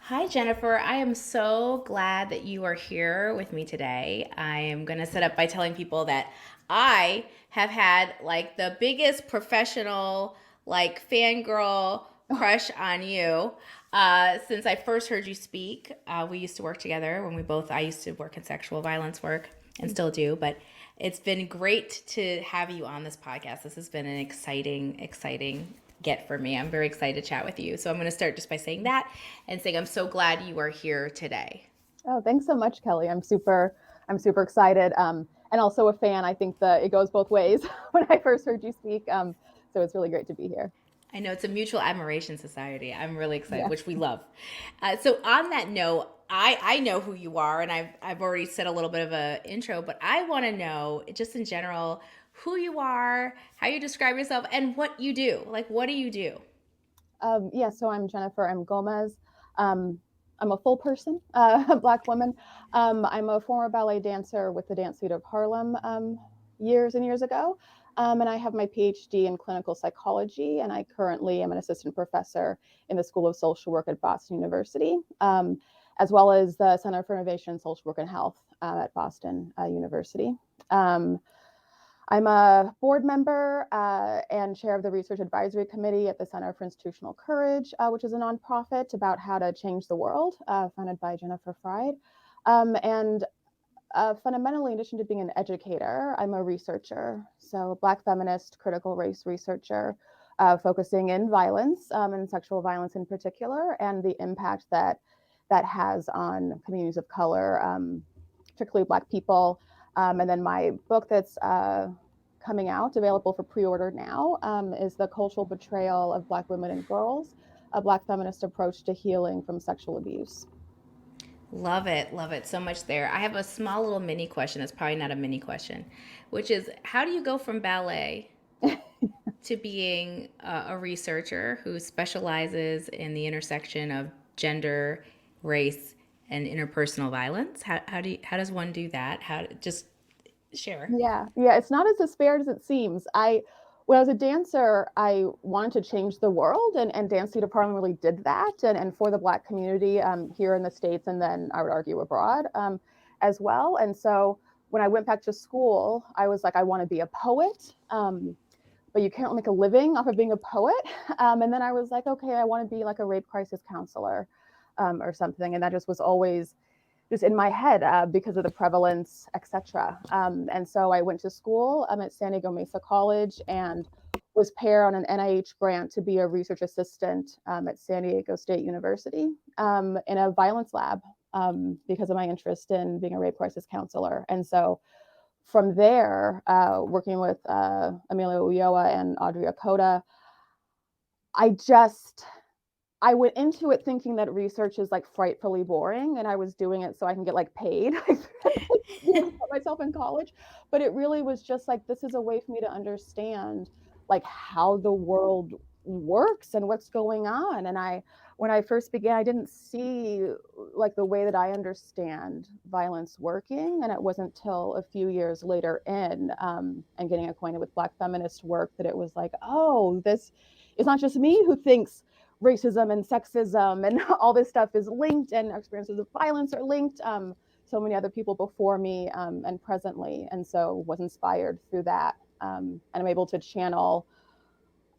Hi, Jennifer. I am so glad that you are here with me today. I am going to set up by telling people that I have had like the biggest professional, like fangirl crush on you since I first heard you speak. We used to work together when I used to work in sexual violence work and still do, but it's been great to have you on this podcast. This has been an exciting get for me. I'm very excited to chat with you. So I'm going to start just by saying that and saying I'm so glad you are here today. Oh, thanks so much, Kelly. I'm super excited. And also a fan. I think that it goes both ways when I first heard you speak. So it's really great to be here. I know it's a mutual admiration society. I'm really excited, Yes. which we love. So on that note, I know who you are, and I've already said a little bit of a intro, but I want to know just in general who you are, how you describe yourself, and what you do. Like, what do you do? Yeah, so I'm Jennifer M. Gomez. Um, I'm a full person, a Black woman. I'm a former ballet dancer with the Dance Theater of Harlem years and years ago. And I have my PhD in clinical psychology, and I currently am an assistant professor in the School of Social Work at Boston University, as well as the Center for Innovation in Social Work and Health at Boston University. Um, I'm a board member and chair of the Research Advisory Committee at the Center for Institutional Courage, which is a nonprofit about how to change the world, founded by Jennifer Fried. And fundamentally, in addition to being an educator, I'm a researcher. So, a Black feminist, critical race researcher, focusing in violence and sexual violence in particular, and the impact that that has on communities of color, particularly Black people. And then my book that's coming out, available for pre-order now, is The Cultural Betrayal of Black Women and Girls, a Black feminist approach to healing from sexual abuse. Love it so much there. I have a small little mini question that's probably not a mini question, which is how do you go from ballet to being a researcher who specializes in the intersection of gender, race, and interpersonal violence? How does one do that? Just share? Yeah, it's not as disparate as it seems. When I was a dancer, I wanted to change the world, and Dance Theater Department really did that, and for the Black community here in the States, and then I would argue abroad as well. And so when I went back to school, I was like, I want to be a poet, but you can't make a living off of being a poet. And then I was like, okay, I want to be like a rape crisis counselor or something, and that just was always just in my head because of the prevalence, etc. And so I went to school at San Diego Mesa College and was paired on an NIH grant to be a research assistant at San Diego State University in a violence lab because of my interest in being a rape crisis counselor. And so from there, working with Amelia Ulloa and Audrey Akota, I just I went into it thinking that research is like frightfully boring, and I was doing it so I can get like paid. Put myself in college, but it really was just like this is a way for me to understand like how the world works and what's going on. And when I first began, I didn't see like the way that I understand violence working, and it wasn't till a few years later and getting acquainted with Black feminist work that it was like, oh, this is not just me who thinks racism and sexism and all this stuff is linked, and experiences of violence are linked. So many other people before me and presently, and so was inspired through that. And I'm able to channel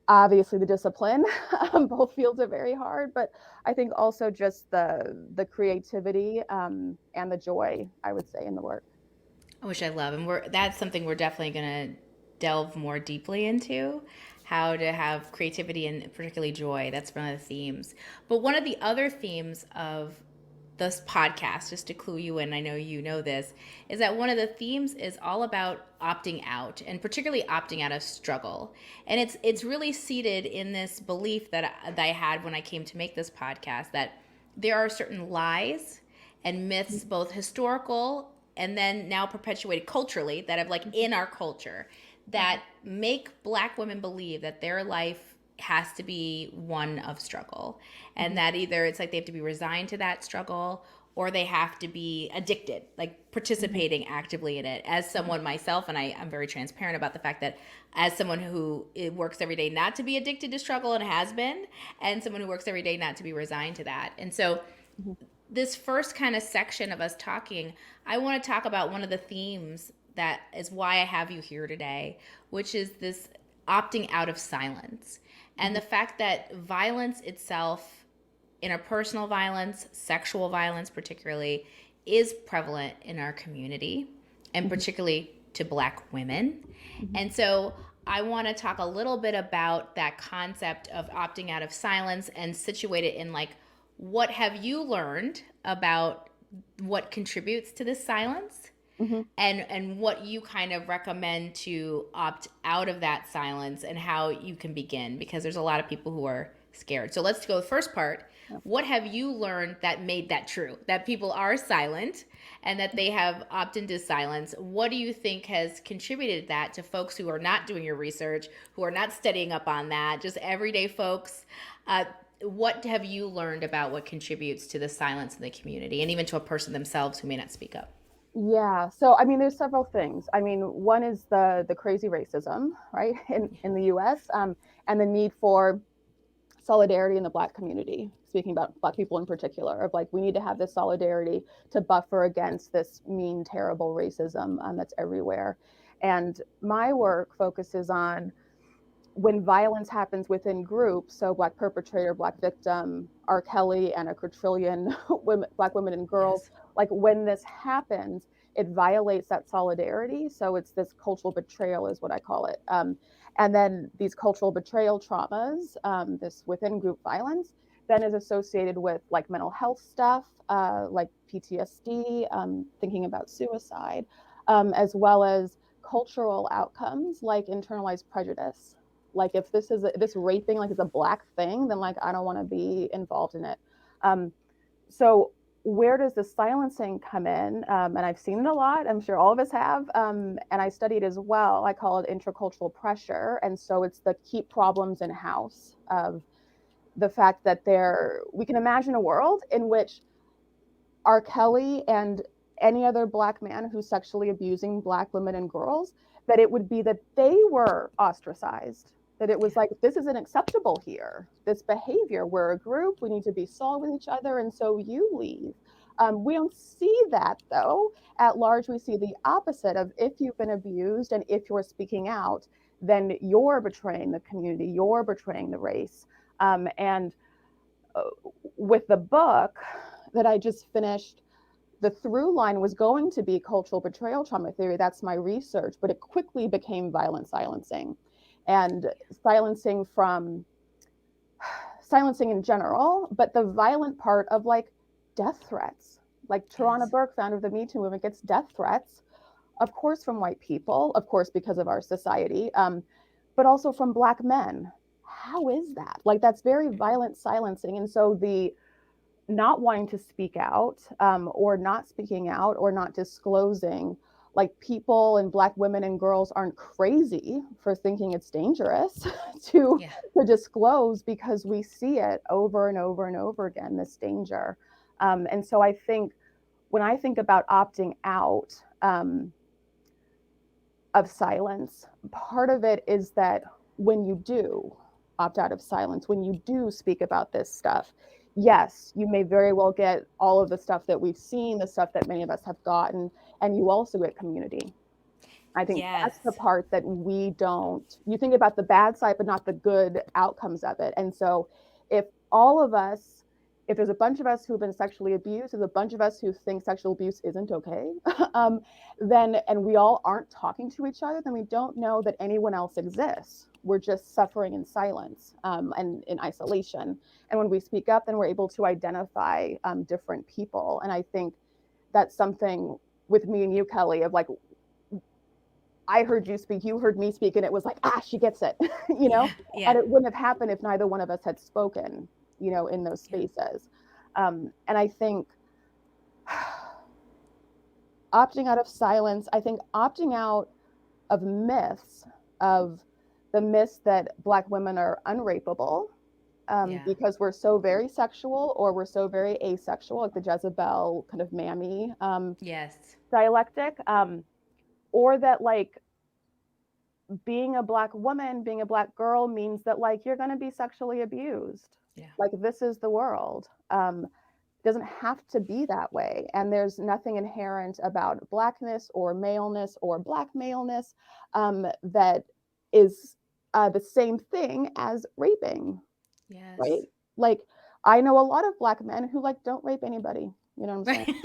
obviously the discipline. Both fields are very hard, but I think also just the creativity and the joy, I would say, in the work. Which I love, and that's something we're definitely going to delve more deeply into. How to have creativity and particularly joy. That's one of the themes. But one of the other themes of this podcast, just to clue you in, I know you know this, is that one of the themes is all about opting out, and particularly opting out of struggle. And it's really seated in this belief that I had when I came to make this podcast that there are certain lies and myths, both historical and then now perpetuated culturally, that have like in our culture that make Black women believe that their life has to be one of struggle, and that either it's like they have to be resigned to that struggle or they have to be addicted, like participating actively in it. As someone myself, and I'm very transparent about the fact that as someone who works every day not to be addicted to struggle and has been, and someone who works every day not to be resigned to that. And so Mhm. this first kind of section of us talking, I want to talk about one of the themes that is why I have you here today, which is this opting out of silence and Mhm. the fact that violence itself, interpersonal violence, sexual violence particularly, is prevalent in our community and Mhm. particularly to Black women. Mhm. And so I want to talk a little bit about that concept of opting out of silence and situate it in like, what have you learned about what contributes to this silence, Mhm. and what you kind of recommend to opt out of that silence and how you can begin, because there's a lot of people who are scared. So let's go the first part. Yeah. What have you learned that made that true, that people are silent and that they have opted into silence? What do you think has contributed to that, to folks who are not doing your research, who are not studying up on that, just everyday folks? What have you learned about what contributes to the silence in the community, and even to a person themselves who may not speak up? Yeah. So I mean, there's several things. I mean, one is the crazy racism, right, in the U.S. And the need for solidarity in the Black community. Speaking about Black people in particular, of like we need to have this solidarity to buffer against this mean, terrible racism that's everywhere. And my work focuses on when violence happens within groups, so Black perpetrator, Black victim, R. Kelly, and a quadrillion women, Black women and girls, Yes. like when this happens, it violates that solidarity. So it's this cultural betrayal, is what I call it. And then these cultural betrayal traumas, this within group violence, then is associated with like mental health stuff, like PTSD, thinking about suicide, as well as cultural outcomes like internalized prejudice. Like if this raping like is a Black thing, then like I don't want to be involved in it. Um, so where does the silencing come in? And I've seen it a lot. I'm sure all of us have. And I studied as well. I call it intracultural pressure. And so it's the keep problems in house of the fact that we can imagine a world in which R. Kelly and any other Black man who's sexually abusing Black women and girls, that it would be that they were ostracized, that it was Yeah. like, this isn't acceptable here, this behavior. We're a group, we need to be solid with each other, and so you leave. We don't see that though. At large, we see the opposite of if you've been abused and if you're speaking out, then you're betraying the community, you're betraying the race. And uh, with the book that I just finished, the through line was going to be cultural betrayal trauma theory. That's my research, but it quickly became violent silencing and silencing in general, but the violent part of like death threats. Like Tarana Yes. Burke, founder of the Me Too movement, gets death threats, of course, from white people, of course, because of our society, but also from Black men. How is that? Like, that's very violent silencing. And so the not wanting to speak out, or not speaking out or not disclosing, like people and Black women and girls aren't crazy for thinking it's dangerous to Yeah. to disclose, because we see it over and over and over again, this danger. And so I think when I think about opting out, of silence, part of it is that when you do opt out of silence, when you do speak about this stuff, yes, you may very well get all of the stuff that we've seen, the stuff that many of us have gotten, and you also get community. I think that's the Yes. part that we don't, you think about the bad side, but not the good outcomes of it. And so if all of us, if there's a bunch of us who've been sexually abused, there's a bunch of us who think sexual abuse isn't okay, then, and we all aren't talking to each other, then we don't know that anyone else exists. We're just suffering in silence, and in isolation. And when we speak up, then we're able to identify different people. And I think that's something with me and you, Kelly, of like, I heard you speak, you heard me speak, and it was like, she gets it, you know? Yeah. Yeah. And it wouldn't have happened if neither one of us had spoken, in those Yeah. spaces. And I think opting out of silence, I think opting out of myths, of the myths that Black women are unrapeable, Yeah. because we're so very sexual or we're so very asexual, like the Jezebel kind of mammy Yes. dialectic, or that like being a Black woman, being a Black girl means that like you're going to be sexually abused. Yeah. Like this is the world. It doesn't have to be that way. And there's nothing inherent about blackness or maleness or black maleness that is the same thing as raping, right? Yes. Like, I know a lot of black men who like don't rape anybody. You know what I'm saying? Right.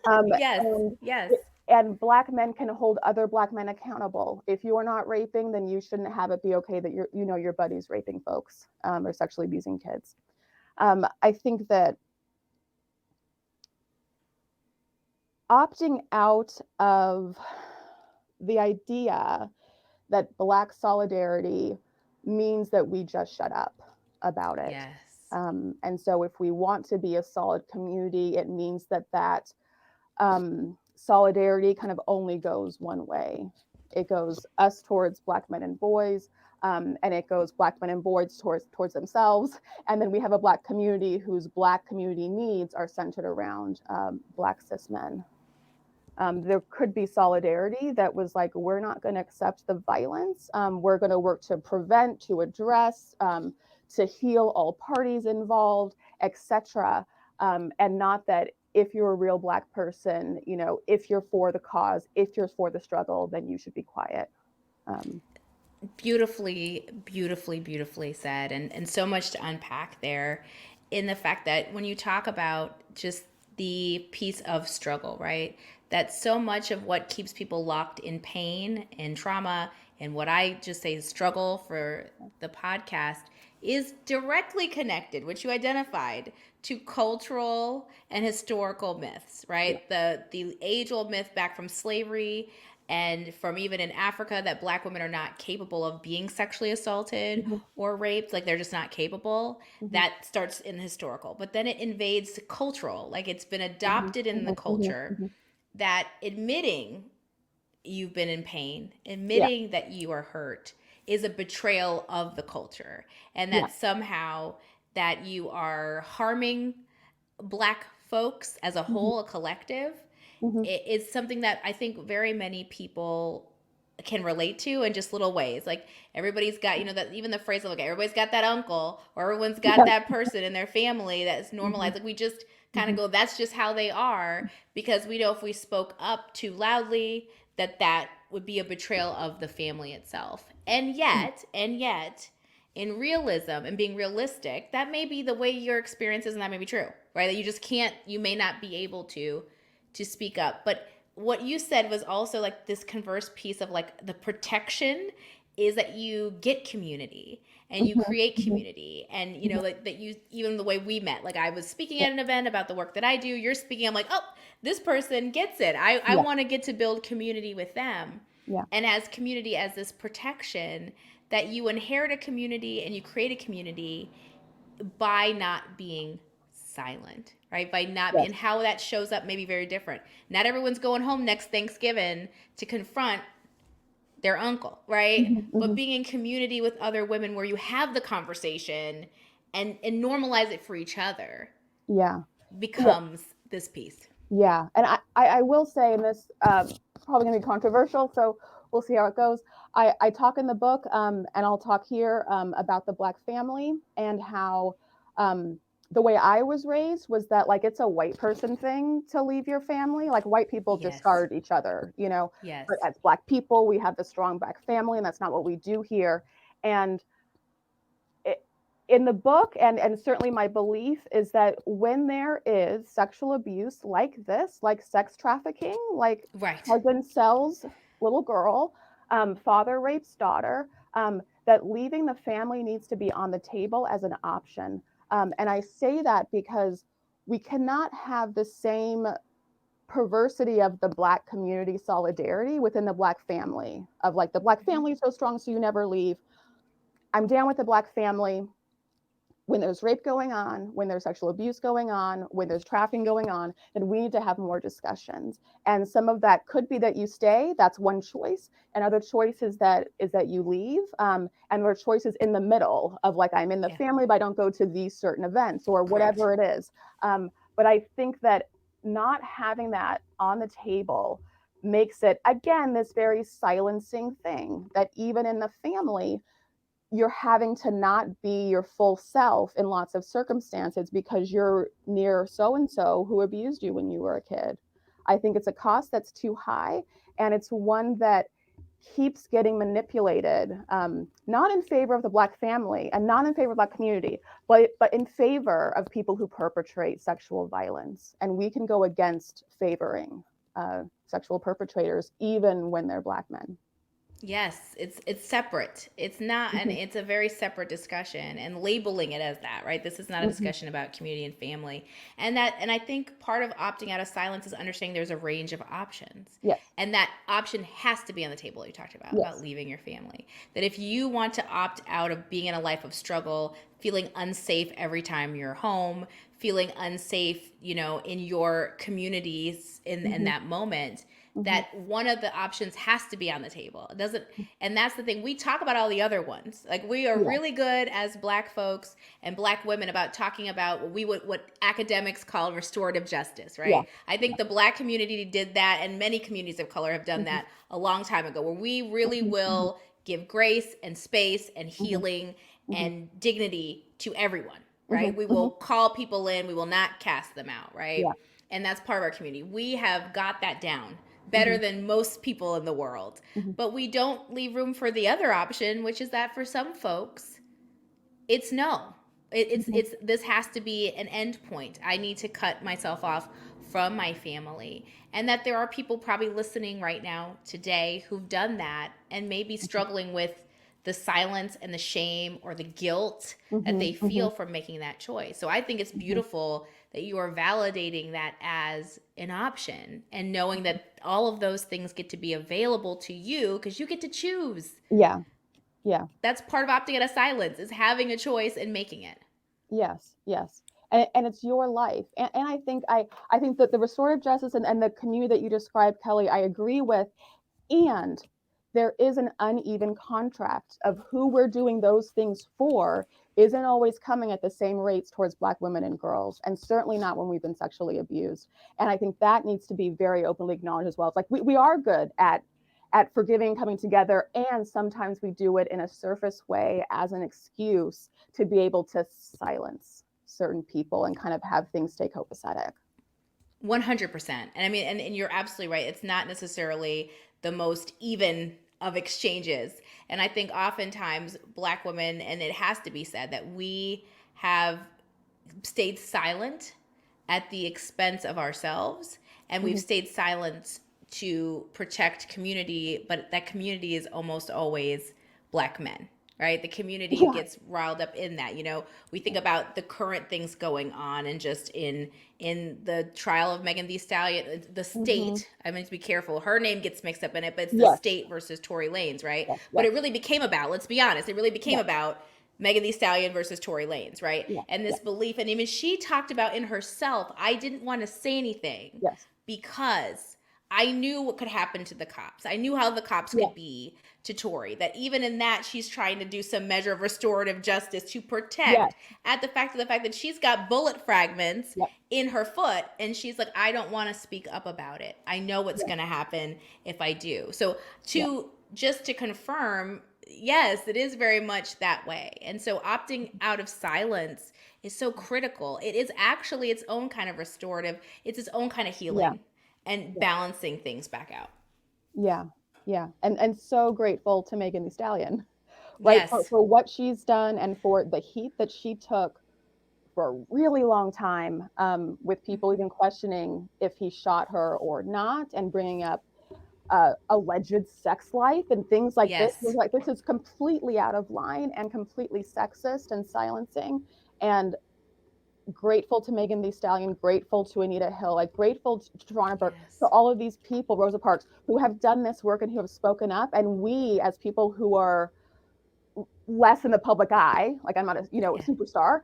Um, Yes. and Yes. and black men can hold other black men accountable. If you are not raping, then you shouldn't have it be okay that your buddy's raping folks or sexually abusing kids. I think that opting out of the idea that black solidarity means that we just shut up about it. Yes. And so if we want to be a solid community, it means that solidarity kind of only goes one way. It goes us towards black men and boys, and it goes black men and boys towards themselves. And then we have a black community whose black community needs are centered around black cis men. There could be solidarity that was like, we're not going to accept the violence. We're going to work to prevent, to address, to heal all parties involved, etc. And not that if you're a real black person, if you're for the cause, if you're for the struggle, then you should be quiet. Um, Beautifully, beautifully, beautifully said, and so much to unpack there in the fact that when you talk about just the piece of struggle, right? That so much of what keeps people locked in pain and trauma and what I just say struggle for the podcast is directly connected, which you identified, to cultural and historical myths, yeah. right? The age old myth back from slavery and from even in Africa that black women are not capable of being sexually assaulted Mm-hmm, or raped, like they're just not capable. mm-hmm, That starts in the historical, but then it invades cultural, like it's been mm-hmm, adopted in the mm-hmm, culture mm-hmm. that admitting you've been in pain, Yeah, admitting that you are hurt is a betrayal of the culture, and yeah. that somehow that you are harming black folks as a Mm-hmm, whole, a collective, mm-hmm. it's something that I think very many people can relate to in just little ways. Like everybody's got, that even the phrase of like everybody's got that uncle or everyone's got Yeah. that person in their family that's Mm-hmm, normalized. Like we just kind of mm-hmm. go, that's just how they are, because we know if we spoke up too loudly, that would be a betrayal of the family itself. And yet, in realism and being realistic, that may be the way your experience is, and that may be true, right? That you just can't, you may not be able to speak up. But what you said was also like this converse piece of like the protection is that you get community and you Mm-hmm, create mm-hmm, community, and mm-hmm. like that you, even the way we met, like I was speaking Yeah, at an event about the work that I do, you're speaking, I'm like, oh, this person gets it. I yeah, want to get to build community with them, yeah, and as community as this protection, that you inherit a community and you create a community by not being silent, right? By not being, yes. how that shows up may be very different. Not everyone's going home next Thanksgiving to confront their uncle, right? Mm-hmm, But mm-hmm. being in community with other women where you have the conversation and normalize it for each other Yeah. Yeah. becomes this piece. Yeah. And I will say, and this probably going to be controversial, so we'll see how it goes. I talk in the book, and I'll talk here about the Black family and how the way I was raised was that like it's a white person thing to leave your family. Like white people Yes. discard each other. Yes. But as Black people, we have the strong Black family, and that's not what we do here. And in the book, and certainly my belief is that when there is sexual abuse like this, like sex trafficking, like Right. cousin sells little girl, father rapes daughter, that leaving the family needs to be on the table as an option. And I say that because we cannot have the same perversity of the Black community solidarity within the Black family, of like the Black family is so strong so you never leave. I'm down with the Black family when there's rape going on, when there's sexual abuse going on, when there's trafficking going on, then we need to have more discussions. And some of that could be that you stay. That's one choice. And other choice is that you leave. And there are choices in the middle of like, I'm in the Yeah. family, but I don't go to these certain events or Correct. whatever it is. But I think that not having that on the table makes it, again, this very silencing thing that even in the family, you're having to not be your full self in lots of circumstances because you're near so and so who abused you when you were a kid. I think it's a cost that's too high, and it's one that keeps getting manipulated, not in favor of the Black family and not in favor of the Black community, but in favor of people who perpetrate sexual violence. And we can go against favoring sexual perpetrators, even when they're Black men. Yes, it's separate. It's not, and Mm-hmm. it's a very separate discussion, and labeling it as that, right? This is not a Mm-hmm. discussion about community and family. And I think part of opting out of silence is understanding there's a range of options. Yes. And that option has to be on the table you talked about Yes. leaving your family. That if you want to opt out of being in a life of struggle, feeling unsafe every time you're home, feeling unsafe, in your communities in Mm-hmm. that moment, Mm-hmm. that one of the options has to be on the table. It doesn't, and that's the thing. We talk about all the other ones. Like, we are Yeah. really good as Black folks and Black women about talking about what academics call restorative justice, Yeah. right? I think the Black community did that, and many communities of color have done Mm-hmm. that a long time ago, where we really Mm-hmm. will give grace and space and Mm-hmm. healing Mm-hmm. and dignity to everyone, Mm-hmm. right? We Mm-hmm. will call people in, we will not cast them out, Yeah. right? And that's part of our community. We have got that down Mm-hmm. better than most people in the world. Mm-hmm. But we don't leave room for the other option, which is that for some folks, it's no. Mm-hmm. It's this has to be an end point. I need to cut myself off from my family. And that there are people probably listening right now today who've done that and maybe struggling with the silence and the shame or the guilt that Mm-hmm. they Mm-hmm. feel from making that choice. So I think it's Mm-hmm. beautiful that you are validating that as an option and knowing that all of those things get to be available to you because you get to choose. Yeah. Yeah. That's part of opting out of silence, is having a choice and making it. Yes. Yes. And it's your life. And I think that the restorative justice and the community that you described, Kelly, I agree with. And there is an uneven contract of who we're doing those things for isn't always coming at the same rates towards Black women and girls, and certainly not when we've been sexually abused. And I think that needs to be very openly acknowledged as well. It's like we are good at forgiving, coming together, and sometimes we do it in a surface way as an excuse to be able to silence certain people and kind of have things stay copacetic. 100%. And I mean, and you're absolutely right. It's not necessarily the most even of exchanges. And I think oftentimes Black women, and it has to be said, that we have stayed silent at the expense of ourselves, and we've Mm-hmm. stayed silent to protect community, but that community is almost always Black men, right? The community Yeah. gets riled up in that. We think about the current things going on, and just in the trial of Megan Thee Stallion, the Mm-hmm. state. I mean, to be careful, her name gets mixed up in it, but it's the Yes. state versus Tory Lanez, right? Yes. But Yes. it really became about, let's be honest, it really became Yeah. about Megan Thee Stallion versus Tory Lanez, right? Yeah. And Yeah. this belief, and even she talked about in herself, I didn't want to say anything Yes. because I knew what could happen to the cops. I knew how the cops Yeah. could be to Tory. That even in that, she's trying to do some measure of restorative justice to protect Yes. at the fact that she's got bullet fragments Yep. in her foot, and she's like, I don't want to speak up about it. I know what's Yeah. going to happen if I do. So Yeah. to just to confirm, yes, it is very much that way. And so opting out of silence is so critical. It is actually its own kind of restorative. It's its own kind of Yeah. healing and Yeah. balancing things back out. Yeah. Yeah. And so grateful to Megan Thee Stallion, right? For, Yes. for what she's done and for the heat that she took for a really long time, with people even questioning if he shot her or not, and bringing up alleged sex life and things like this. Yes. Like, this is completely out of line and completely sexist and silencing. And grateful to Megan Thee Stallion, grateful to Anita Hill, like grateful to Toronto Burke, to Yes. all of these people, Rosa Parks, who have done this work and who have spoken up. And we, as people who are less in the public eye, like I'm not a Yeah. superstar,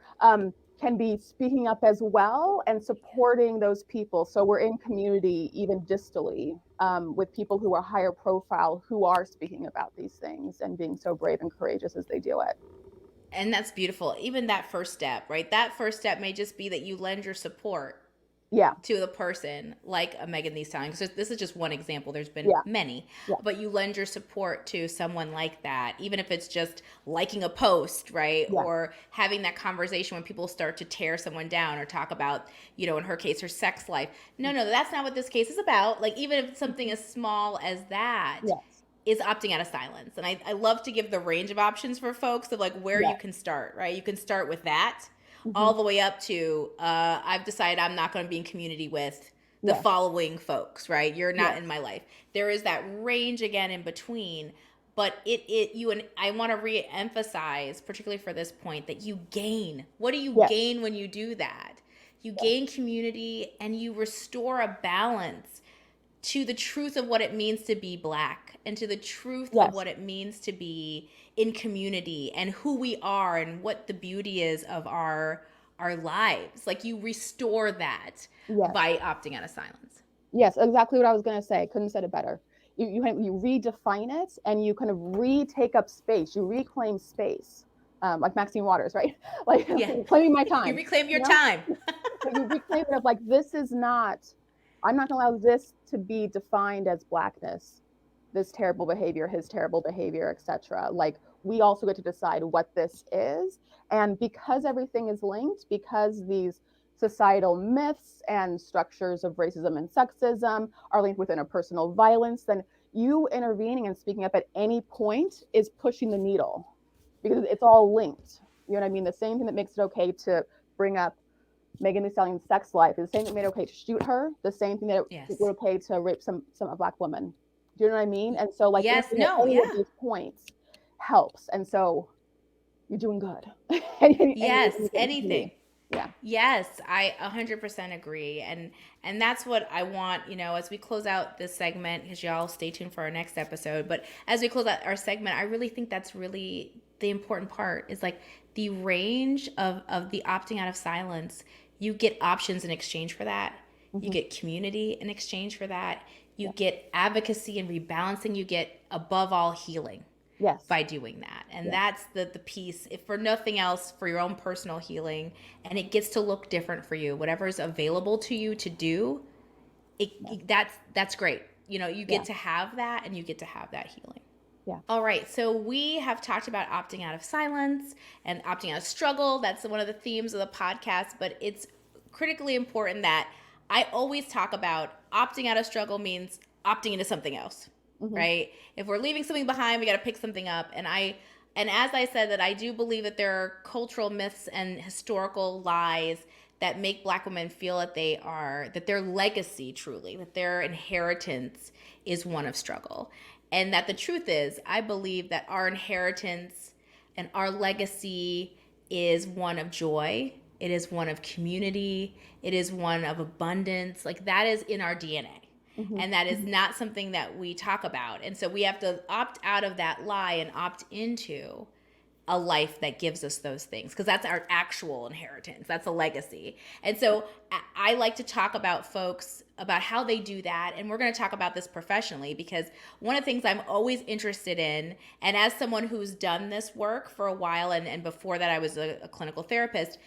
can be speaking up as well and supporting those people. So we're in community, even distally, with people who are higher profile, who are speaking about these things and being so brave and courageous as they do it. And that's beautiful. Even that first step, right? That first step may just be that you lend your support Yeah. to the person like a Megan Thee Stallion, because this is just one example, there's been Yeah. many, Yeah. but you lend your support to someone like that, even if it's just liking a post, right? Yeah. Or having that conversation when people start to tear someone down or talk about, in her case, her sex life. No, that's not what this case is about. Like, even if it's something as small as that, Yes. is opting out of silence. And I love to give the range of options for folks of like where Yeah. you can start, right? You can start with that Hmm. all the way up to I've decided I'm not going to be in community with the Yes. following folks, right? You're not Yes. in my life. There is that range again in between, but you and I want to re-emphasize, particularly for this point, that you gain. What do you Yes. gain when you do that? You Yes. gain community and you restore a balance to the truth of what it means to be Black and to the truth of Yes. what it means to be in community and who we are and what the beauty is of our lives. Like, you restore that Yes. by opting out of silence. Yes, exactly what I was going to say. Couldn't have said it better. You redefine it and you kind of retake up space. You reclaim space, like Maxine Waters, right? Like Yeah. claiming my You time. reclaim You your know, time. so you reclaim it of like this is not. I'm not going to allow this to be defined as blackness. This terrible behavior, his terrible behavior, etc. Like we also get to decide what this is, and because everything is linked, because these societal myths and structures of racism and sexism are linked with interpersonal violence, then you intervening and speaking up at any point is pushing the needle because it's all linked. You know what I mean? The same thing that makes it okay to bring up Megan Thee Stallion's sex life is the same thing that made it okay to shoot her, the same thing that it Yes. was okay to rape some a black woman. Do you know what I mean? And so like Yes. intervening at No. any of Yeah. these points helps. And so you're doing good. and Yes. you're getting community. Anything. Yeah. Yes, I 100% agree. And that's what I want, as we close out this segment, because y'all stay tuned for our next episode. But as we close out our segment, I really think that's really the important part is like the range of the opting out of silence. You get options in exchange for that. You Mm-hmm. get community in exchange for that. You Yeah. get advocacy and rebalancing. You get, above all, healing Yes. by doing that. And Yeah. that's the piece, if for nothing else, for your own personal healing. And it gets to look different for you. Whatever is available to you to do, Yeah. that's great. You Yeah. get to have that and you get to have that healing. Yeah. All right, so we have talked about opting out of silence and opting out of struggle. That's one of the themes of the podcast, but it's critically important that I always talk about opting out of struggle means opting into something else, Mm-hmm. right? If we're leaving something behind, we got to pick something up. And as I said, that I do believe that there are cultural myths and historical lies that make Black women feel that that their legacy truly, that their inheritance is one of struggle. And that the truth is, I believe that our inheritance and our legacy is one of joy. It is one of community. It is one of abundance. Like, that is in our DNA. Mm-hmm. And that is Mm-hmm. not something that we talk about. And so we have to opt out of that lie and opt into a life that gives us those things, because that's our actual inheritance. That's a legacy. And so I like to talk about folks about how they do that. And we're going to talk about this professionally, because one of the things I'm always interested in, and as someone who's done this work for a while, and before that I was a clinical therapist,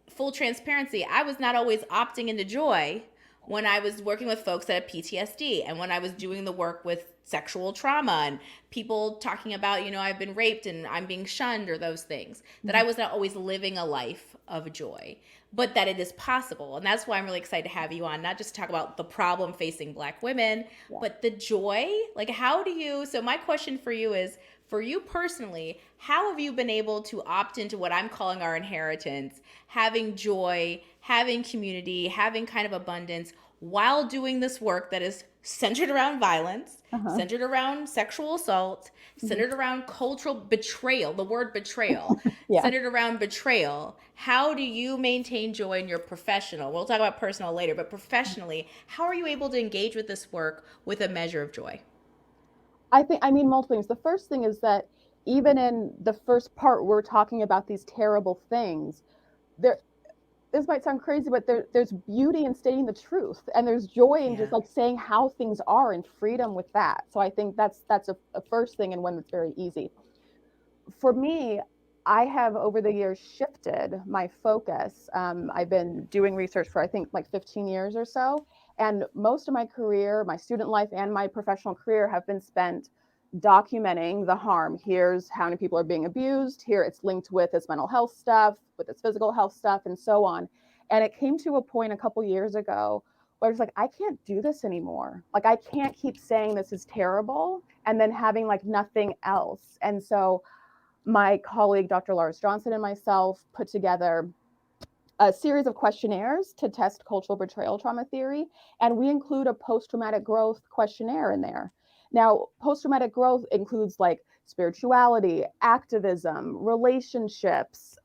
full transparency, I was not always opting into joy when I was working with folks that have PTSD and when I was doing the work with sexual trauma and people talking about, I've been raped and I'm being shunned, or those things, that Mm-hmm. I was not always living a life of joy, but that it is possible. And that's why I'm really excited to have you on, not just to talk about the problem facing Black women, Yeah. but the joy. Like, so my question for you is, for you personally, how have you been able to opt into what I'm calling our inheritance, having joy, having community, having kind of abundance, while doing this work that is centered around violence, Uh-huh. centered around sexual assault, Mm-hmm. centered around cultural betrayal, the word betrayal, Yeah. centered around betrayal? How do you maintain joy in your professional? We'll talk about personal later, but professionally, how are you able to engage with this work with a measure of joy? I mean, multiple things. The first thing is that even in the first part, we're talking about these terrible things. There, this might sound crazy, but there's beauty in stating the truth, and there's joy in Yeah. just like saying how things are and freedom with that. So I think that's a first thing, and one that's very easy for me. I have over the years shifted my focus. I've been doing research for I think like 15 years or so. And most of my career, my student life and my professional career have been spent documenting the harm. Here's how many people are being abused. Here it's linked with its mental health stuff, with its physical health stuff, and so on. And it came to a point a couple years ago where I was like, I can't do this anymore. Like, I can't keep saying this is terrible and then having like nothing else. And so my colleague, Dr. Lars Johnson, and myself put together a series of questionnaires to test cultural betrayal trauma theory, and we include a post-traumatic growth questionnaire in there. Now, post-traumatic growth includes like spirituality, activism, relationships,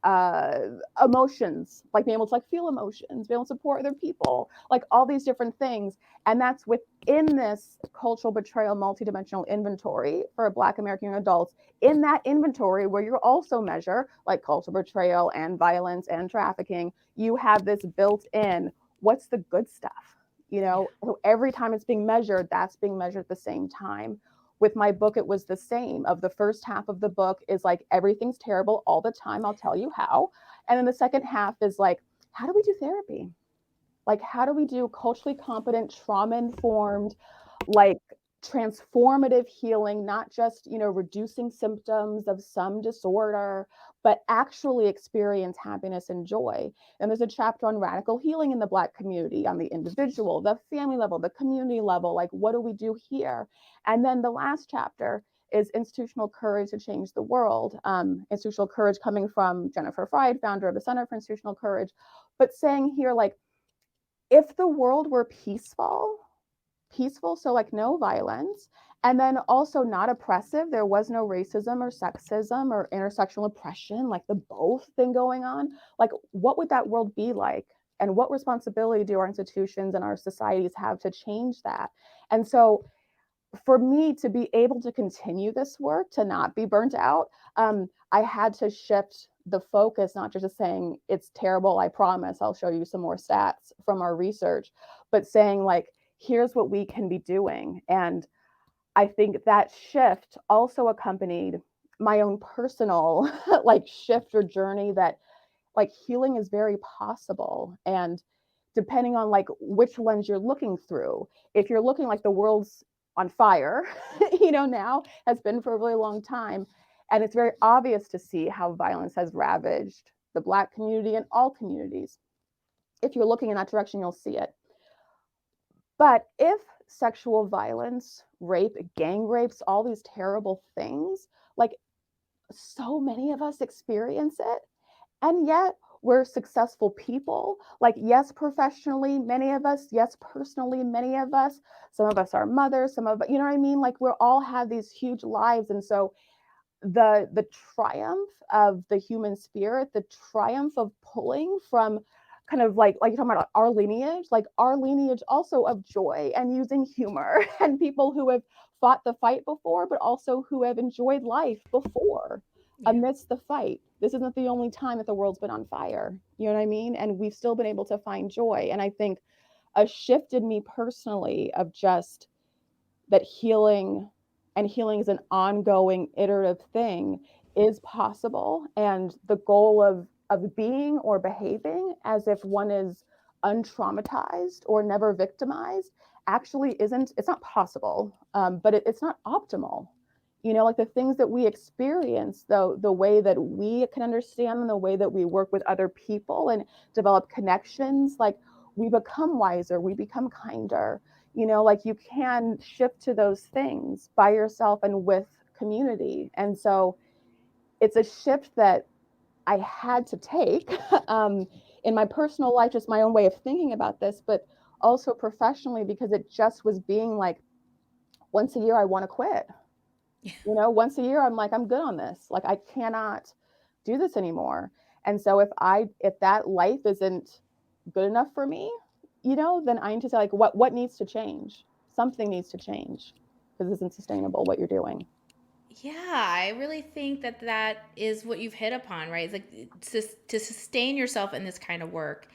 emotions, like being able to like feel emotions, be able to support other people, like all these different things. And that's within this cultural betrayal multidimensional inventory for Black American adults. In that inventory, where you also measure like cultural betrayal and violence and trafficking, you have this built in what's the good stuff, you Yeah. know? So every time it's being measured, that's being measured at the same time. With my book, it was the same. Of the first half of the book is like everything's terrible all the time, I'll tell you how. And then the second half is like, how do we do therapy? Like, how do we do culturally competent, trauma informed, like transformative healing, not just, you know, reducing symptoms of some disorder, but actually experience happiness and joy. And there's a chapter on radical healing in the Black community, on the individual, the family level, the community level. Like, what do we do here? And then the last chapter is institutional courage to change the world. Institutional courage coming from Jennifer Fried, founder of the Center for Institutional Courage, but saying here, like, if the world were peaceful, so like no violence, and then also not oppressive, there was no racism or sexism or intersectional oppression, like the both thing going on, like what would that world be like? And what responsibility do our institutions and our societies have to change that? And so for me to be able to continue this work, to not be burnt out, I had to shift the focus, not just saying it's terrible, I promise, I'll show you some more stats from our research, but saying, like, here's what we can be doing. And I think that shift also accompanied my own personal like shift or journey that like healing is very possible. And depending on like which lens you're looking through, if you're looking like the world's on fire, you know, now has been for a really long time. And it's very obvious to see how violence has ravaged the Black community and all communities. If you're looking in that direction, you'll see it. But if sexual violence, rape, gang rapes, all these terrible things, like so many of us experience it, and yet we're successful people. Like, yes, professionally, many of us, yes, personally, many of us, some of us are mothers, some of, you know what I mean? Like, we're all have these huge lives. And so the triumph of the human spirit, the triumph of pulling from kind of like you're talking about our lineage also of joy and using humor and people who have fought the fight before, but also who have enjoyed life before Yeah. amidst the fight. This isn't the only time that the world's been on fire. You know what I mean? And we've still been able to find joy. And I think a shift in me personally of just that healing, and healing is an ongoing iterative thing, is possible. And the goal of being or behaving as if one is untraumatized or never victimized actually isn't, it's not possible, but it's not optimal. You know, like the things that we experience, the way that we can understand them, the way that we work with other people and develop connections, like we become wiser, we become kinder. You know, like you can shift to those things by yourself and with community. And so it's a shift that I had to take in my personal life, just my own way of thinking about this, but also professionally, because it just was being like, once a year, I want to quit. You know, once a year, I'm like, I'm good on this. Like, I cannot do this anymore. And so if that life isn't good enough for me, you know, then I need to say like, what needs to change? Something needs to change because it isn't sustainable what you're doing. Yeah, I really think that that is what you've hit upon, right? It's like to sustain yourself in this kind of work.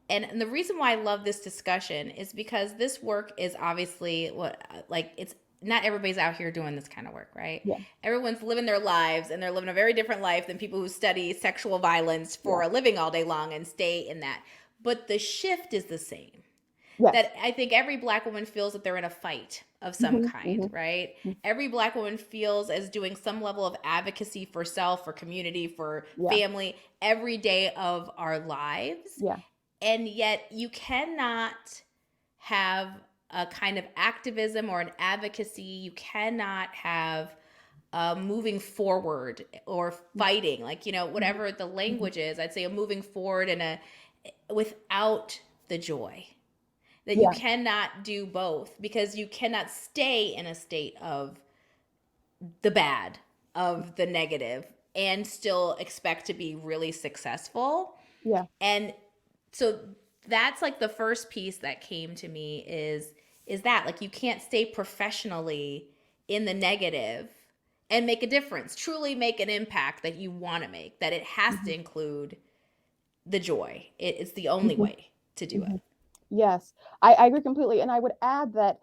And the reason why I love this discussion is because this work is obviously what, like, it's not everybody's out here doing this kind of work, right? Yeah. Everyone's living their lives and they're living a very different life than people who study sexual violence for Yeah. a living all day long and stay in that. But the shift is the same. Yes. That I think every Black woman feels that they're in a fight of some Hmm. kind, Hmm. right? Hmm. Every Black woman feels as doing some level of advocacy for self, for community, for Yeah. family every day of our lives. Yeah. And yet you cannot have a kind of activism or an advocacy. You cannot have moving forward or fighting, like, Hmm. whatever the Hmm. language is. I'd say a moving forward and a without the joy. That you Yeah. cannot do both because you cannot stay in a state of the bad, of the negative, and still expect to be really successful. Yeah. And so that's like the first piece that came to me is that, like, you can't stay professionally in the negative and make a difference, truly make an impact that you want to make, that it has Hmm. to include the joy. It's the only Hmm. way to do it. Hmm. Yes, I agree completely. And I would add that,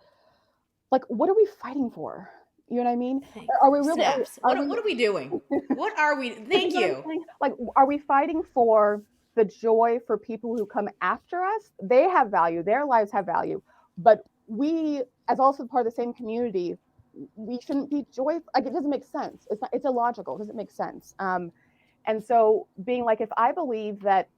like, what are we fighting for? You know what I mean? Thank Are we you. really, Snaps. are What we, are we doing? What are we? you Thank know what I'm you. saying? Like, are we fighting for the joy for people who come after us? They have value, their lives have value. But we, as also part of the same community, we shouldn't be joyful. Like, it doesn't make sense. It's not, it's illogical. It doesn't make sense. And so being like, if I believe that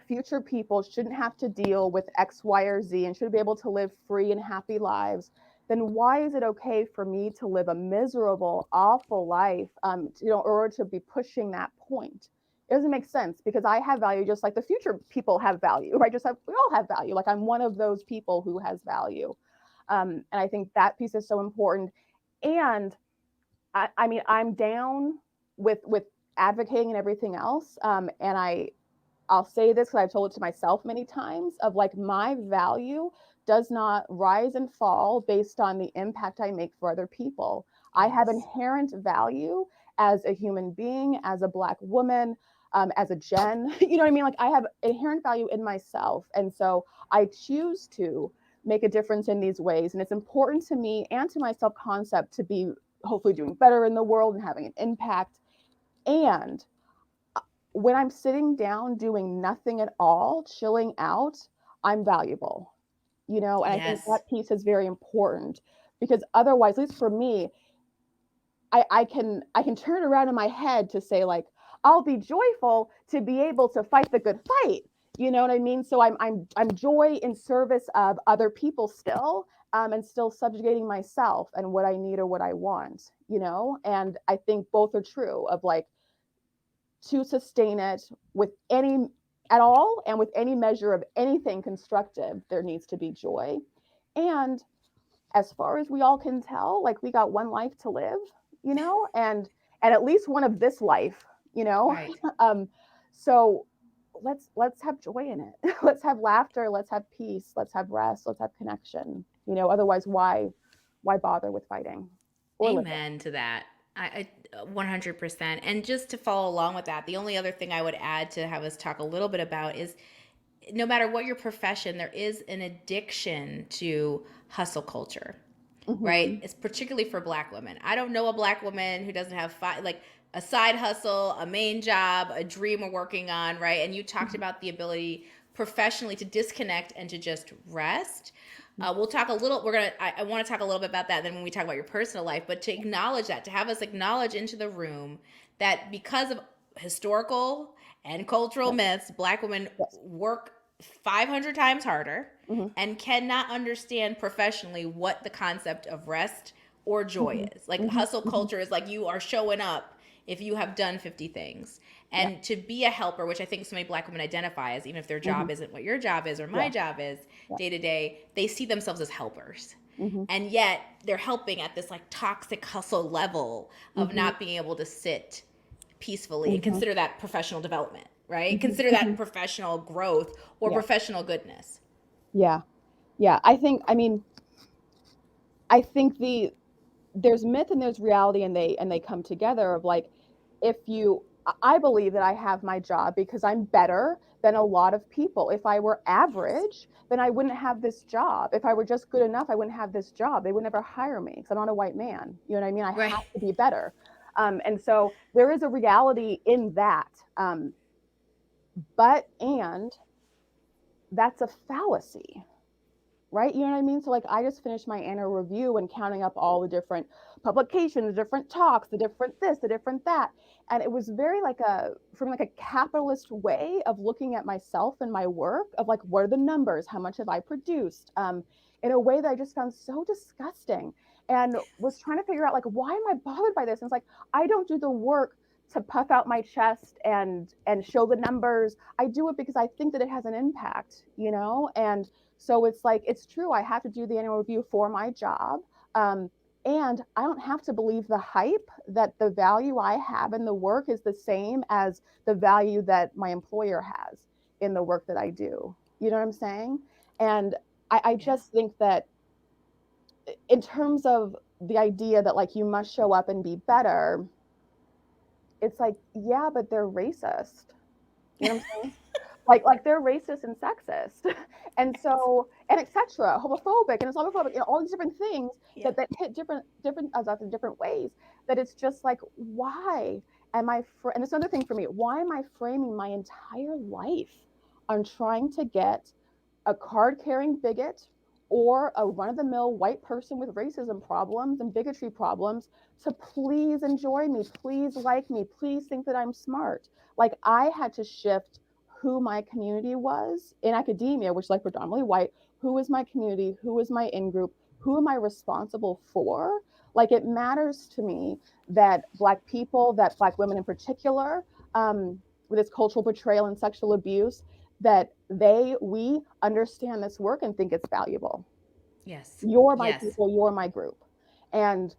future people shouldn't have to deal with X, Y, or Z and should be able to live free and happy lives, then why is it okay for me to live a miserable, awful life, in order to be pushing that point? It doesn't make sense because I have value just like the future people have value, right? We all have value. Like, I'm one of those people who has value. And I think that piece is so important. And I mean, I'm down with advocating and everything else. And I'll say this because I've told it to myself many times of like, my value does not rise and fall based on the impact I make for other people. I have Yes. inherent value as a human being, as a Black woman, as a Jen. You know what I mean? Like, I have inherent value in myself. And so I choose to make a difference in these ways. And it's important to me and to my self concept to be hopefully doing better in the world and having an impact. And when I'm sitting down doing nothing at all, chilling out, I'm valuable, and I think Yes. that piece is very important because otherwise, at least for me, I can turn it around in my head to say, like, I'll be joyful to be able to fight the good fight. You know what I mean? So I'm joy in service of other people still, and still subjugating myself and what I need or what I want, and I think both are true of like, to sustain it with any at all and with any measure of anything constructive, there needs to be joy. And as far as we all can tell, like, we got one life to live, and at least one of this life, you know. Right. um, so let's have joy in it. Let's have laughter, let's have peace, let's have rest, let's have connection. Otherwise, why bother with fighting or living? Amen to that. I 100%. And just to follow along with that, the only other thing I would add to have us talk a little bit about is, no matter what your profession, there is an addiction to hustle culture, right? Mm-hmm. It's particularly for Black women. I don't know a Black woman who doesn't have like a side hustle, a main job, a dream we're working on, right? And you talked Mm-hmm. about the ability professionally to disconnect and to just rest. We'll talk a little. I want to talk a little bit about that. Then when we talk about your personal life, but to acknowledge that, to have us acknowledge into the room that because of historical and cultural Yes. myths, Black women Yes. work 500 times harder Mm-hmm. and cannot understand professionally what the concept of rest or joy Mm-hmm. is. Like, Mm-hmm. hustle Mm-hmm. culture is like you are showing up if you have done 50 things. Yeah. And to be a helper, which I think so many Black women identify as, even if their Mm-hmm. job isn't what your job is or my Yeah. job is Yeah. day to day, they see themselves as helpers. Mm-hmm. And yet they're helping at this like toxic hustle level of Mm-hmm. not being able to sit peacefully and Mm-hmm. consider that professional development, right? Mm-hmm. Consider Mm-hmm. that professional growth or Yeah. professional goodness. Yeah. Yeah. I think there's myth and there's reality, and they come together of like, if you I believe that I have my job because I'm better than a lot of people. If I were average, then I wouldn't have this job. If I were just good enough, I wouldn't have this job. They would never hire me because I'm not a white man. You know what I mean? I Right. have to be better. And so there is a reality in that. And that's a fallacy, right? You know what I mean? So like I just finished my annual review and counting up all the different publications, the different talks, the different this, the different that. And it was very like from like a capitalist way of looking at myself and my work of like, what are the numbers? How much have I produced? In a way that I just found so disgusting and was trying to figure out like, why am I bothered by this? And it's like, I don't do the work to puff out my chest and show the numbers. I do it because I think that it has an impact, you know? And so it's like, it's true. I have to do the annual review for my job. Um, and I don't have to believe the hype that the value I have in the work is the same as the value that my employer has in the work that I do. You know what I'm saying? And I Yeah. just think that in terms of the idea that like you must show up and be better, it's like, yeah, but they're racist. You know what I'm saying? Like they're racist and sexist, and Yes. so and etc. Homophobic and Islamophobic, you know, all these different things Yeah. that hit different us in different ways. That it's just like, why am I? And it's another thing for me. Why am I framing my entire life on trying to get a card carrying bigot or a run of the mill white person with racism problems and bigotry problems to please enjoy me, please like me, please think that I'm smart? Like I had to shift who my community was in academia, which is like predominantly white. Who is my community? Who is my in group? Who am I responsible for? Like it matters to me that Black people, that Black women in particular, with its cultural betrayal and sexual abuse, that we understand this work and think it's valuable. Yes. You're my Yes. people, you're my group. And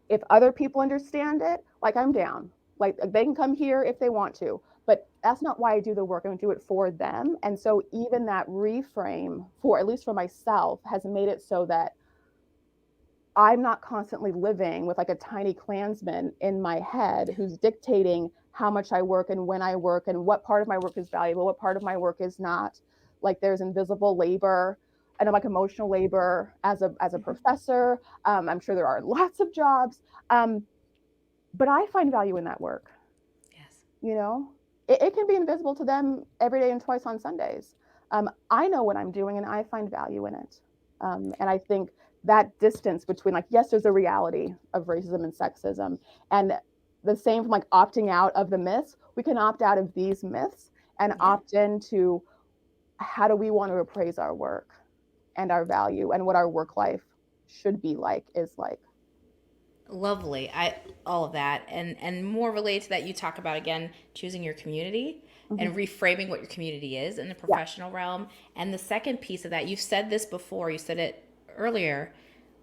if other people understand it, like I'm down. Like they can come here if they want to, but that's not why I do the work. I don't do it for them. And so even that reframe for at least for myself has made it so that I'm not constantly living with like a tiny Klansman in my head who's dictating how much I work and when I work and what part of my work is valuable, what part of my work is not. Like there's invisible labor and I'm like emotional labor as a Mm-hmm. professor. I'm sure there are lots of jobs, but I find value in that work. Yes. You know, it can be invisible to them every day and twice on Sundays. I know what I'm doing and I find value in it. And I think that distance between like, yes, there's a reality of racism and sexism. And the same from like opting out of the myths, we can opt out of these myths and Yeah. opt into how do we want to appraise our work and our value and what our work life should be like is like. Lovely. I all of that and more related to that you talk about again choosing your community Mm-hmm. and reframing what your community is in the Yeah. professional realm. And the second piece of that, you've said this before, you said it earlier.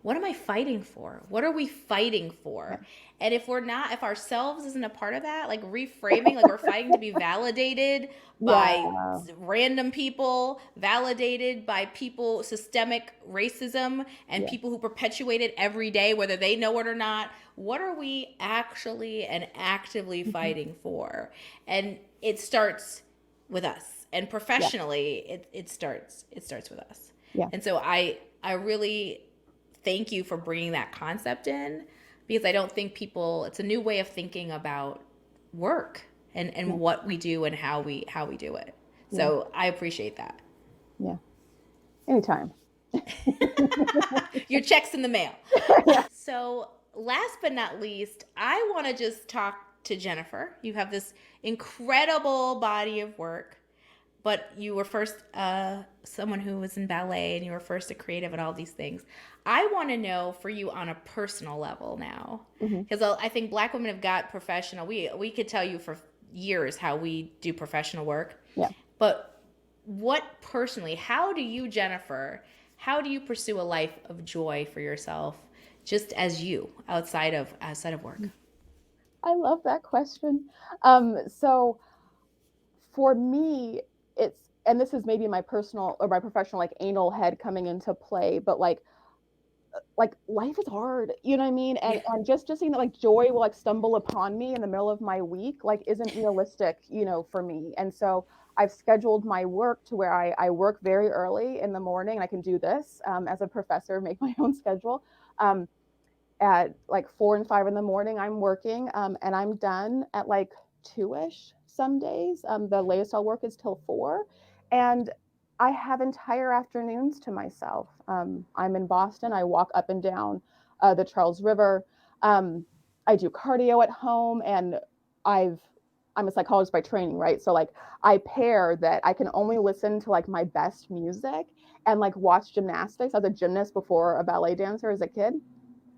What am I fighting for? What are we fighting Yeah. for? And if we're not, if ourselves isn't a part of that, like reframing, like we're fighting to be validated Yeah. by random people, validated by people, systemic racism, and Yeah. people who perpetuate it every day, whether they know it or not. What are we actually and actively Mm-hmm. fighting for? And it starts with us. And Yeah. professionally, it starts with us. Yeah. And so I really thank you for bringing that concept in because I don't think people it's a new way of thinking about work and Yeah. what we do and how we do it. Yeah. So I appreciate that. Yeah. Anytime. Your check's in the mail. Yeah. So last but not least, I want to just talk to Jennifer. You have this incredible body of work, but you were first someone who was in ballet and you were first a creative and all these things. I want to know for you on a personal level now, Mm-hmm. because I think Black women have got professional. We could tell you for years how we do professional work, Yeah. but what personally, how do you, Jennifer, how do you pursue a life of joy for yourself, just as you outside of work? I love that question. So for me, it's, and this is maybe my personal or my professional, like anal head coming into play, but like life is hard, you know what I mean? Yeah. And just seeing that like joy will like stumble upon me in the middle of my week, like isn't realistic, you know, for me. And so I've scheduled my work to where I work very early in the morning, and I can do this as a professor, make my own schedule. Um, at like 4 and 5 in the morning, I'm working, and I'm done at like 2ish some days. The latest I'll work is till 4. And I have entire afternoons to myself. I'm in Boston. I walk up and down the Charles River. Um, I do cardio at home, and I've I'm a psychologist by training, right? So like I pair that I can only listen to like my best music and like watch gymnastics. I was a gymnast before a ballet dancer as a kid.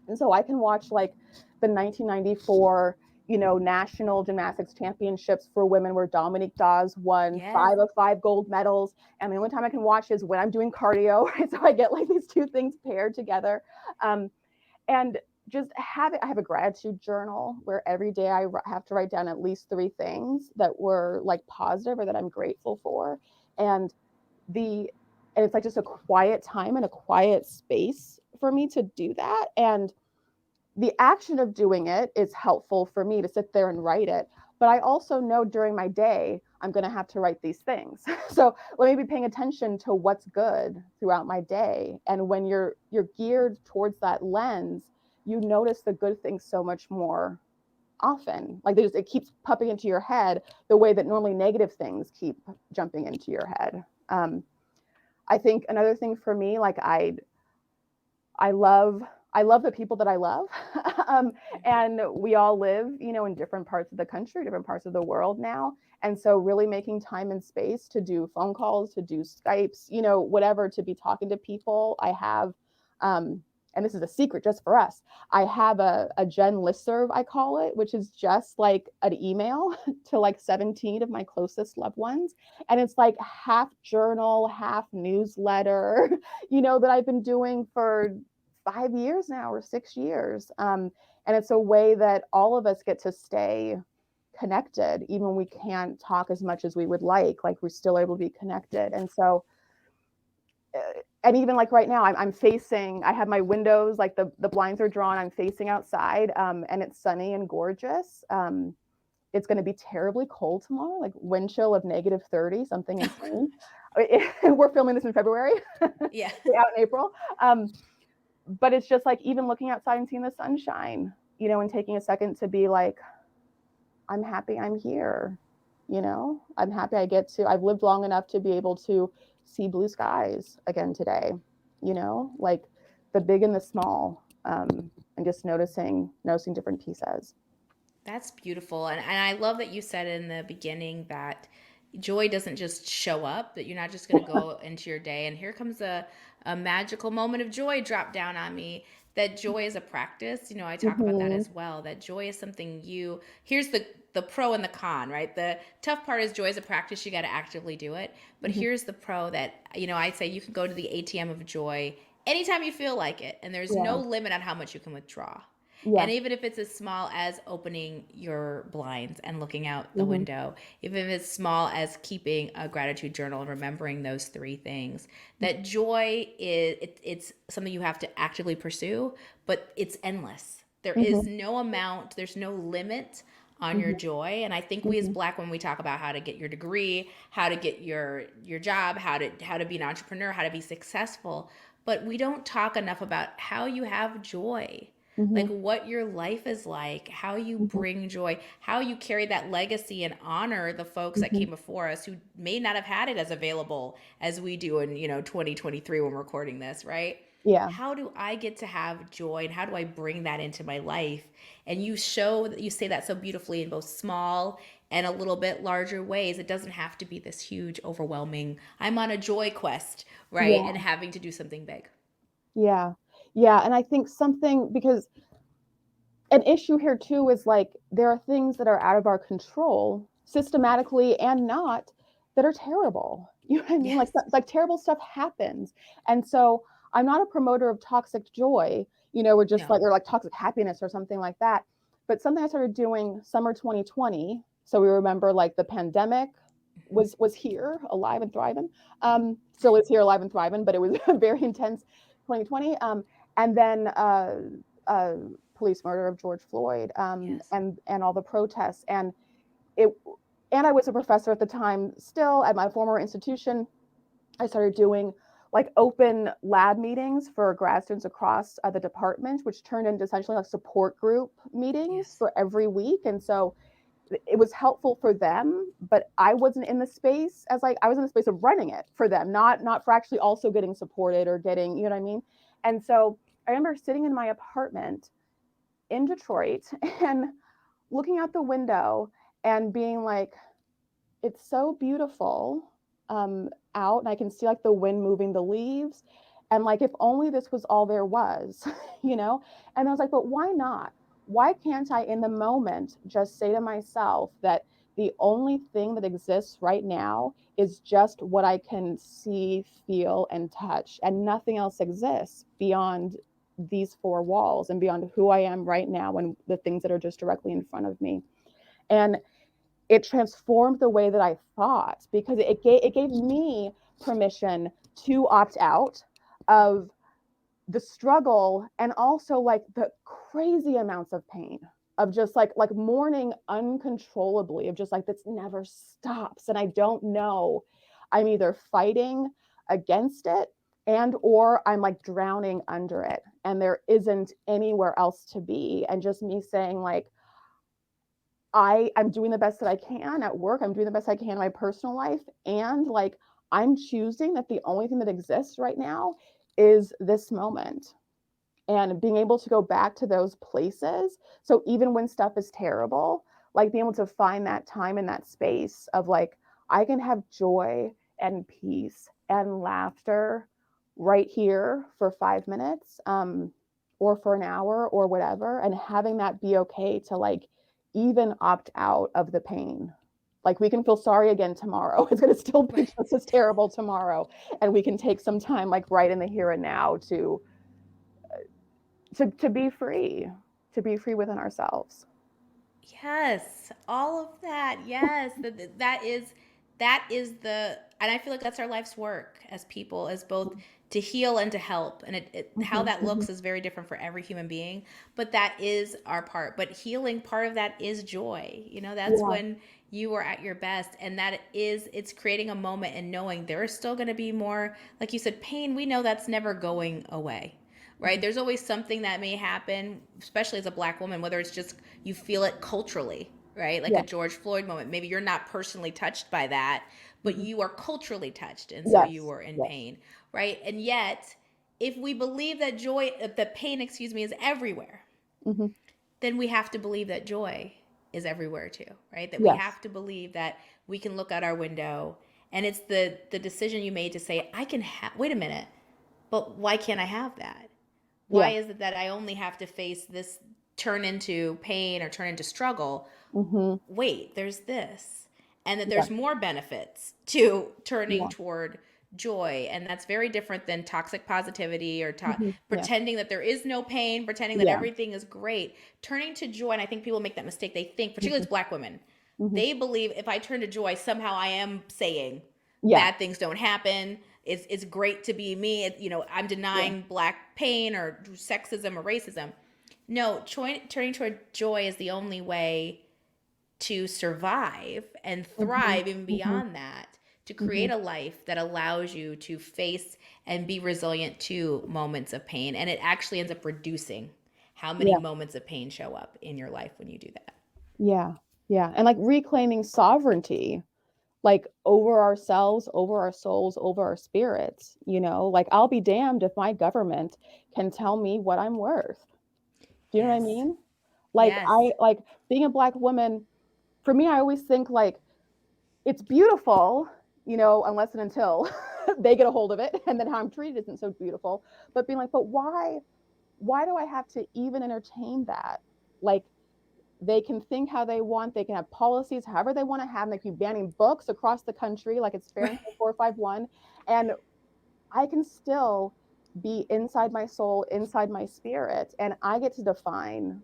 And so I can watch like the 1994, national gymnastics championships for women where Dominique Dawes won Yes. 5 of 5 gold medals. And the only time I can watch is when I'm doing cardio, right? So I get like these two things paired together. Um, and just I have a gratitude journal where every day I have to write down at least 3 things that were like positive or that I'm grateful for. And the, and it's like just a quiet time and a quiet space for me to do that. And the action of doing it is helpful for me to sit there and write it. But I also know during my day, I'm going to have to write these things. So let me be paying attention to what's good throughout my day. And when you're geared towards that lens, you notice the good things so much more often. Like it keeps popping into your head the way that normally negative things keep jumping into your head. I think another thing for me, like I love I love the people that I love. um, and we all live, in different parts of the country, different parts of the world now. And so really making time and space to do phone calls, to do Skypes, whatever, to be talking to people. I have, and this is a secret just for us, I have a Gen listserv, I call it, which is just like an email to like 17 of my closest loved ones. And it's like half journal, half newsletter, that I've been doing for 5 years now or 6 years. And it's a way that all of us get to stay connected, even when we can't talk as much as we would like we're still able to be connected. And so, and even like right now, I'm facing, I have my windows, like the blinds are drawn, I'm facing outside, and it's sunny and gorgeous. It's going to be terribly cold tomorrow, like wind chill of -30, something insane. We're filming this in February, Yeah. out in April. But it's just like even looking outside and seeing the sunshine, and taking a second to be like, I'm happy I'm here. I'm happy I've lived long enough to be able to see blue skies again today, like the big and the small, and just noticing different pieces. That's beautiful. And I love that you said in the beginning that joy doesn't just show up, that you're not just going to go into your day and here comes a magical moment of joy drop down on me. That joy is a practice. I talk about that Mm-hmm. as well. That joy is something here's the pro and the con, right? The tough part is joy is a practice. You got to actively do it. But Mm-hmm. here's the pro that, I say you can go to the ATM of joy anytime you feel like it. And there's no Yeah. limit on how much you can withdraw. Yeah. And even if it's as small as opening your blinds and looking out the Mm-hmm. window, even if it's small as keeping a gratitude journal and remembering those 3 things, that joy it's something you have to actively pursue, but it's endless. There is Mm-hmm. no amount, there's no limit on your Mm-hmm. joy. And I think we as Mm-hmm. black women, we talk about how to get your degree, how to get your job, how to be an entrepreneur, how to be successful, but we don't talk enough about how you have joy, Mm-hmm. like what your life is like, how you Mm-hmm. bring joy, how you carry that legacy and honor the folks that Mm-hmm. came before us who may not have had it as available as we do in 2023 when we're recording this, right? Yeah. How do I get to have joy and how do I bring that into my life? And you say that so beautifully in both small and a little bit larger ways. It doesn't have to be this huge, overwhelming, I'm on a joy quest, right? Yeah. And having to do something big. Yeah. Yeah. And I think something, because an issue here too is like there are things that are out of our control systematically and not, that are terrible. You know what I mean? Yes. Like terrible stuff happens. And so I'm not a promoter of toxic joy, we're just No. like, or like toxic happiness or something like that. But something I started doing summer 2020, so we remember like the pandemic was here, alive and thriving. Still is here, alive and thriving, but it was a very intense 2020. And then uh, police murder of George Floyd, Yes. and all the protests, and it. and I was a professor at the time still at my former institution. I started doing like open lab meetings for grad students across the department, which turned into essentially like support group meetings Yes. for every week. And so it was helpful for them, but I wasn't in the space as like I was in the space of running it for them, not for actually also getting supported or getting, you know what I mean? And so I remember sitting in my apartment in Detroit and looking out the window and being like, it's so beautiful out, and I can see like the wind moving the leaves, and like if only this was all there was, you know. And I was like, but why not? Why can't I in the moment just say to myself that the only thing that exists right now is just what I can see, feel, and touch, and nothing else exists beyond these four walls and beyond who I am right now and the things that are just directly in front of me. And it transformed the way that I thought, because it gave me permission to opt out of the struggle and also like the crazy amounts of pain of just like mourning uncontrollably, of just like this never stops and I don't know, I'm either fighting against it and or I'm like drowning under it and there isn't anywhere else to be. And just me saying like, I'm doing the best that I can at work. I'm doing the best I can in my personal life. And like, I'm choosing that the only thing that exists right now is this moment, and being able to go back to those places. So even when stuff is terrible, like being able to find that time and that space of like, I can have joy and peace and laughter right here for 5 minutes, or for an hour or whatever, and having that be okay to like even opt out of the pain. Like we can feel sorry again tomorrow. It's going to still be Right. just as terrible tomorrow. And we can take some time like right in the here and now to be free, to be free within ourselves. Yes, all of that. Yes, that is the, and I feel like that's our life's work as people, as both to heal and to help. And how Mm-hmm, that mm-hmm. looks is very different for every human being, but that is our part. But healing, part of that is joy. That's Yeah. when you are at your best, and it's creating a moment and knowing there is still going to be more, like you said, pain. We know that's never going away, right? Mm-hmm. There's always something that may happen, especially as a Black woman, whether it's just you feel it culturally, right? Like a Yeah. George Floyd moment. Maybe you're not personally touched by that, but Mm-hmm. you are culturally touched, and so you Yes. were in Yes. pain, right? And yet, if we believe that pain, excuse me, is everywhere, Mm-hmm. then we have to believe that joy is everywhere too, right? That we Yes. have to believe that we can look out our window, and it's the decision you made to say, I can have, wait a minute, but why can't I have that? Why Yeah. is it that I only have to face this, turn into pain or turn into struggle? Mm-hmm. Wait, there's this. And that Yeah. there's more benefits to turning Yeah. toward joy. And that's very different than toxic positivity or Mm-hmm. Yeah. pretending that there is no pain, pretending that Yeah. everything is great. Turning to joy, and I think people make that mistake. They think, particularly Mm-hmm. as Black women, Mm-hmm. they believe if I turn to joy, somehow I am saying Yeah. bad things don't happen. It's great to be me. I'm Yeah. denying Black pain or sexism or racism. No, turning toward joy is the only way to survive and Mm-hmm. thrive even Mm-hmm. beyond that, to Mm-hmm. create a life that allows you to face and be resilient to moments of pain. And it actually ends up reducing how many Yeah. moments of pain show up in your life when you do that. Yeah. Yeah. And like reclaiming sovereignty, like over ourselves, over our souls, over our spirits, like I'll be damned if my government can tell me what I'm worth. Do you know what I Yes. mean? Like Yes. I like being a Black woman, for me, I always think like it's beautiful, unless and until they get a hold of it, and then how I'm treated isn't so beautiful. But being like, but why do I have to even entertain that? Like they can think how they want, they can have policies however they want to have them. They can be banning books across the country like it's Right. Fahrenheit 451. And I can still be inside my soul, inside my spirit, and I get to define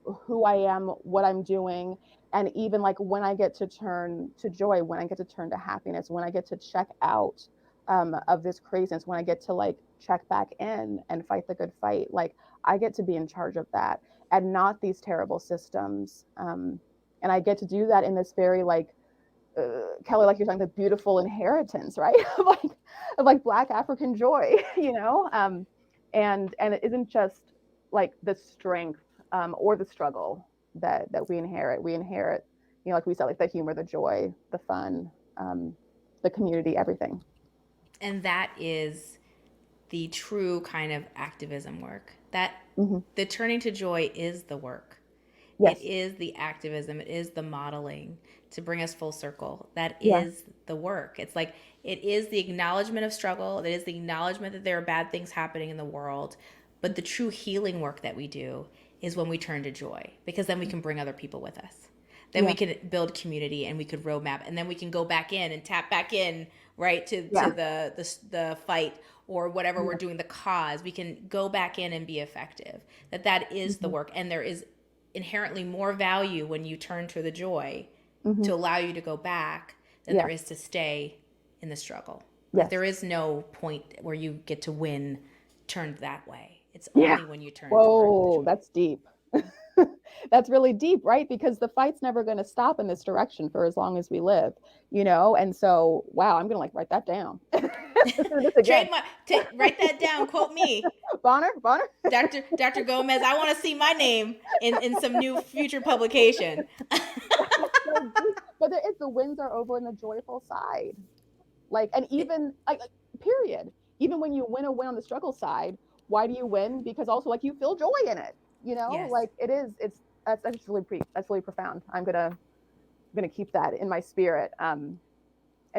who I am, what I'm doing, and even like when I get to turn to joy, when I get to turn to happiness, when I get to check out of this craziness, when I get to like check back in and fight the good fight, like I get to be in charge of that and not these terrible systems. And I get to do that in this very like Kelly, like you're talking, the beautiful inheritance, right? of like Black African joy, and it isn't just like the strength or the struggle that we inherit. We inherit, like we said, like the humor, the joy, the fun, the community, everything. And that is the true kind of activism work. That Mm-hmm. the turning to joy is the work. It Yes. is the activism, it is the modeling to bring us full circle. That Yeah. is the work. It's like it is the acknowledgement of struggle, it is the acknowledgement that there are bad things happening in the world. But the true healing work that we do is when we turn to joy, because then we can bring other people with us. Then we Yeah. can build community and we could roadmap, and then we can go back in and tap back in, right, to Yeah. the fight or whatever we're Yeah. doing, the cause. We can go back in and be effective. That is the Mm-hmm. work, and there is inherently more value when you turn to the joy Mm-hmm. to allow you to go back than Yeah. there is to stay in the struggle. Like Yes. there is no point where you get to win turned that way. It's Yeah. only when you turn toward the Whoa, joy. that's deep. That's really deep, right? Because the fight's never going to stop in this direction for as long as we live, And so, wow, I'm going to like write that down. Listen to this again. Trademark. Write that down. Quote me, Bonner, Bonner. Dr. Gomez. I want to see my name in some new future publication. So deep. But there is, the wins are over in the joyful side. Like, and even like, period. Even when you win a win on the struggle side, why do you win? Because also like you feel joy in it. Yes. Like it is. That's really that's really profound. I'm gonna keep that in my spirit. And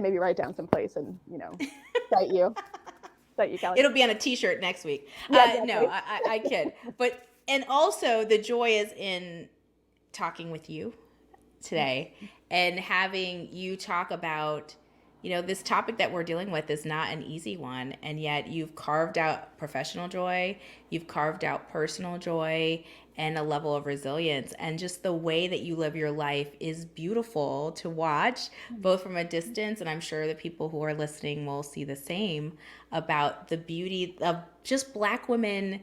maybe write down someplace and cite you, Kelly. It'll be on a T-shirt next week. Yeah, No, exactly. I kid. But and also the joy is in talking with you today and having you talk about, this topic that we're dealing with is not an easy one, and yet you've carved out professional joy, you've carved out personal joy, and a level of resilience, and just the way that you live your life is beautiful to watch, both from a distance, and I'm sure the people who are listening will see the same, about the beauty of just Black women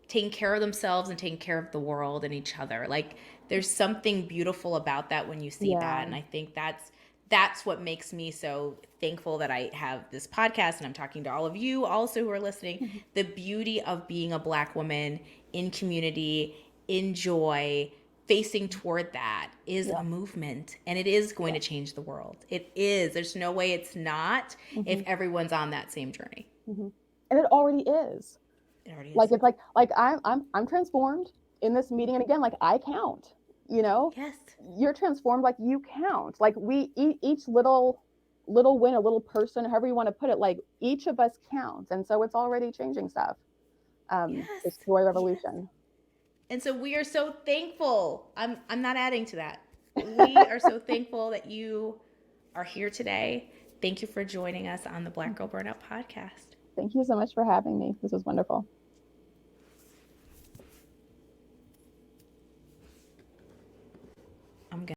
taking care of themselves and taking care of the world and each other. Like there's something beautiful about that when you see that, Yeah. and I think that's what makes me so thankful that I have this podcast and I'm talking to all of you also who are listening. The beauty of being a Black woman in community, in joy, facing toward that is Yeah. a movement, and it is going Yeah. to change the world. It is. There's no way it's not if Mm-hmm. everyone's on that same journey. Mm-hmm. And it already is. It already Like is. it's like I'm transformed in this meeting, and again, like I count. Yes. You're transformed, like you count. Like we each little win, a little person, however you want to put it, like each of us counts, and so it's already changing stuff. Yes. This joy Yes. revolution. And so we are so thankful. I'm not adding to that. We are so thankful that you are here today. Thank you for joining us on the Black Girl Burnout podcast. Thank you so much for having me. This was wonderful.